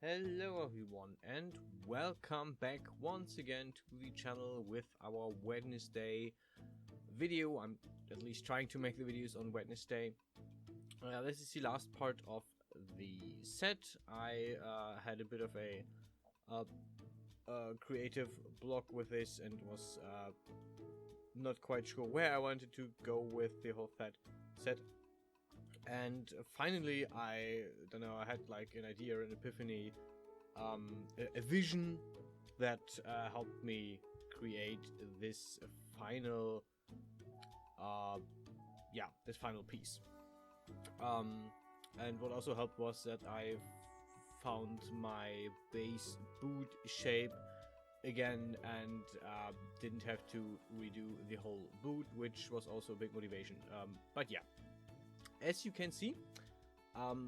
Hello everyone and welcome back once again to the channel with our Wednesday video. I'm at least trying to make the videos on Wednesday. This is the last part of the set. I had a bit of a creative block with this and was not quite sure where I wanted to go with the whole set. And finally, I don't know, I had like an idea, an epiphany, a vision that helped me create this final, this final piece. And what also helped was that I found my base boot shape again and didn't have to redo the whole boot, which was also a big motivation. But yeah. As you can see,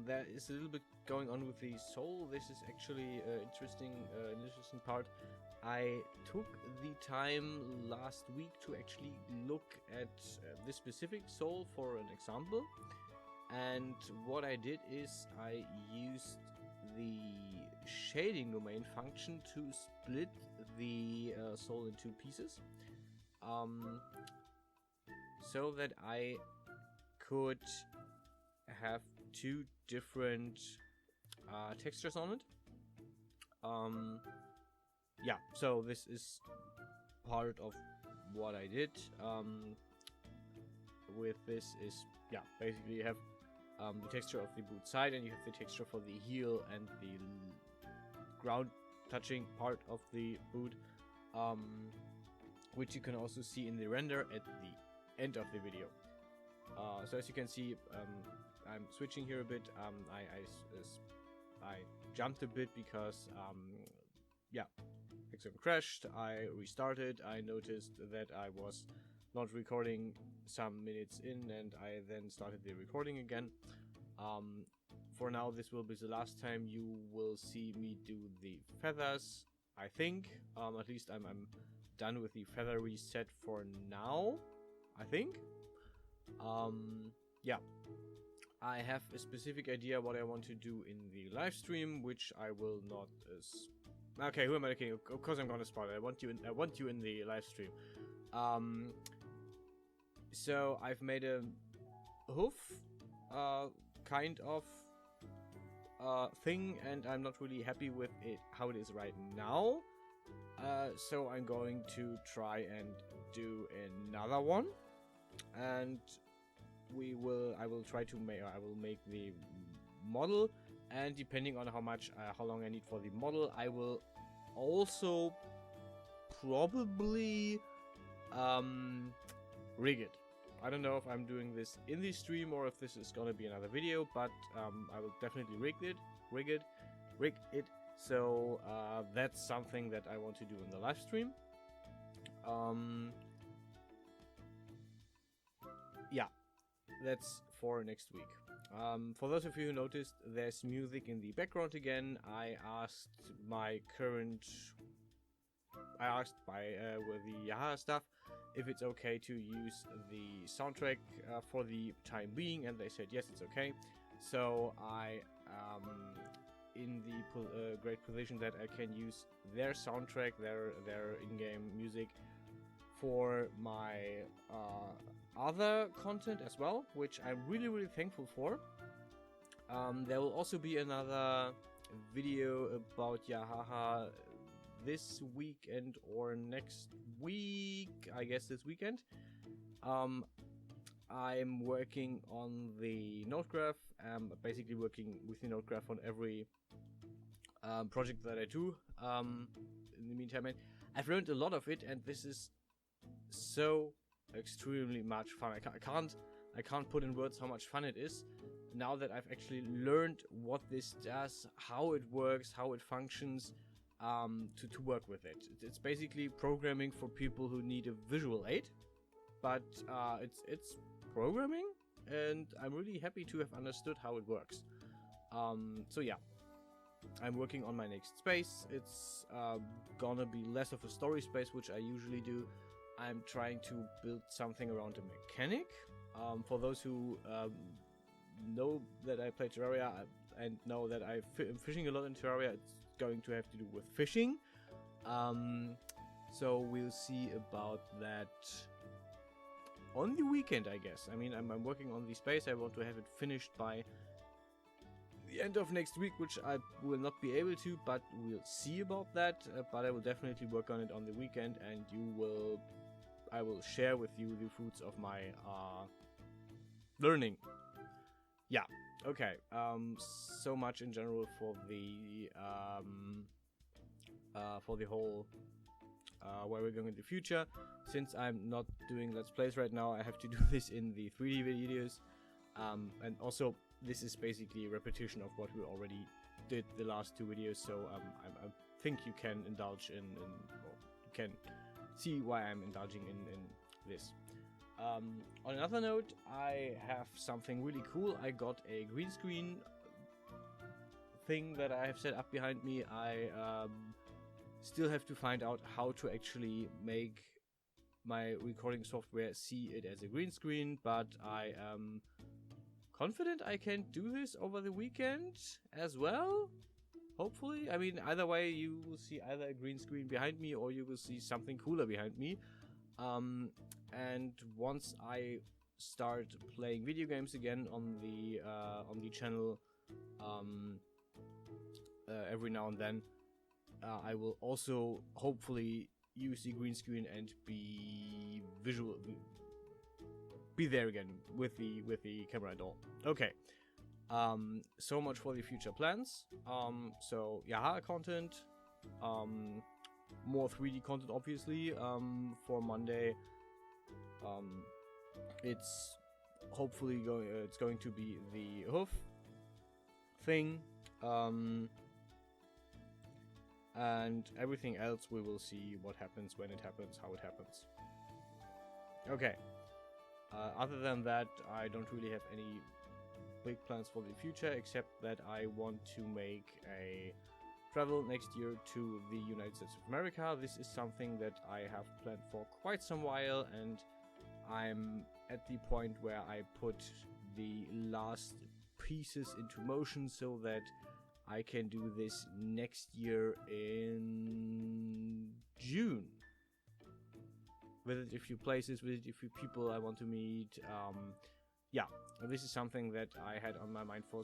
there is a little bit going on with the sole. This is actually an interesting part. I took the time last week to actually look at this specific sole for an example. And what I did is I used the shading domain function to split the sole in two pieces. So that I could have two different textures on it. So this is part of what I did. With this is basically you have the texture of the boot side and you have the texture for the heel and the ground touching part of the boot, which you can also see in the render at the end of the video. So as you can see, I'm switching here a bit. I jumped a bit because Hexagon crashed. I restarted. I noticed that I was not recording some minutes in, and I then started the recording again. For now, this will be the last time you will see me do the feathers. I think. At least I'm done with the feather reset for now. I think. I have a specific idea what I want to do in the live stream, which I will not. Okay, who am I looking? Of course, I'm gonna spoil it. I want you in the live stream. So I've made a hoof, kind of thing, and I'm not really happy with it how it is right now. So I'm going to try and do another one. And I will try to make the model, and depending on how long I need for the model, I will also probably rig it. I don't know if I'm doing this in the stream or if this is gonna be another video, but I will definitely rig it. So that's something that I want to do in the live stream. That's for next week. For those of you who noticed, there's music in the background again. I asked by with the Yaha stuff if it's okay to use the soundtrack for the time being, and they said yes, it's okay. So I in the great position that I can use their soundtrack, their in-game music, for my other content as well, which I'm really thankful for. There will also be another video about Yahaha this weekend or next week, I guess this weekend. I'm working on the node graph. Basically working with the node graph on every project that I do. In the meantime, and I've learned a lot of it, and this is so extremely much fun. I can't put in words how much fun it is now that I've actually learned what this does, how it works, how it functions, to work with it. It's basically programming for people who need a visual aid, but it's programming, and I'm really happy to have understood how it works. So yeah, I'm working on my next space. It's gonna be less of a story space, which I usually do. I'm trying to build something around a mechanic. For those who know that I play Terraria, and know that I'm fishing a lot in Terraria, it's going to have to do with fishing. So we'll see about that on the weekend, I guess. I mean, I'm working on the space. I want to have it finished by the end of next week, which I will not be able to, but we'll see about that. But I will definitely work on it on the weekend, and I will share with you the fruits of my learning. Yeah. Okay. So much in general for the whole where we're going in the future. Since I'm not doing Let's Plays right now, I have to do this in the 3D videos, and also this is basically a repetition of what we already did the last 2 videos. So I think you can indulge in or you can see why I'm indulging in this. On another note, I have something really cool. I got a green screen thing that I have set up behind me. I still have to find out how to actually make my recording software see it as a green screen, but I am confident I can do this over the weekend as well. Hopefully. I mean, either way, you will see either a green screen behind me or you will see something cooler behind me. And once I start playing video games again on the channel, every now and then, I will also hopefully use the green screen and be there again with the camera and all. Okay. So much for the future plans. So Yaha content, more 3D content obviously. For Monday, it's hopefully going to be the hoof thing. And everything else we will see what happens, when it happens, how it happens. Okay. Other than that, I don't really have any big plans for the future, except that I want to make a travel next year to the United States of America. This is something that I have planned for quite some while, and I'm at the point where I put the last pieces into motion so that I can do this next year in June. Visit a few places, visit a few people I want to meet. Yeah, this is something that I had on my mind for,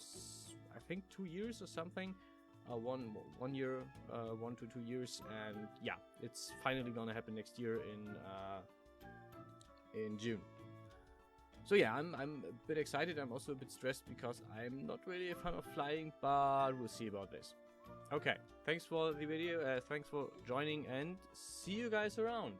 I think, 2 years or something. 1 year, 1 to 2 years, and yeah, it's finally gonna happen next year in June. So yeah, I'm a bit excited. I'm also a bit stressed because I'm not really a fan of flying, but we'll see about this. Okay, thanks for the video, thanks for joining, and see you guys around.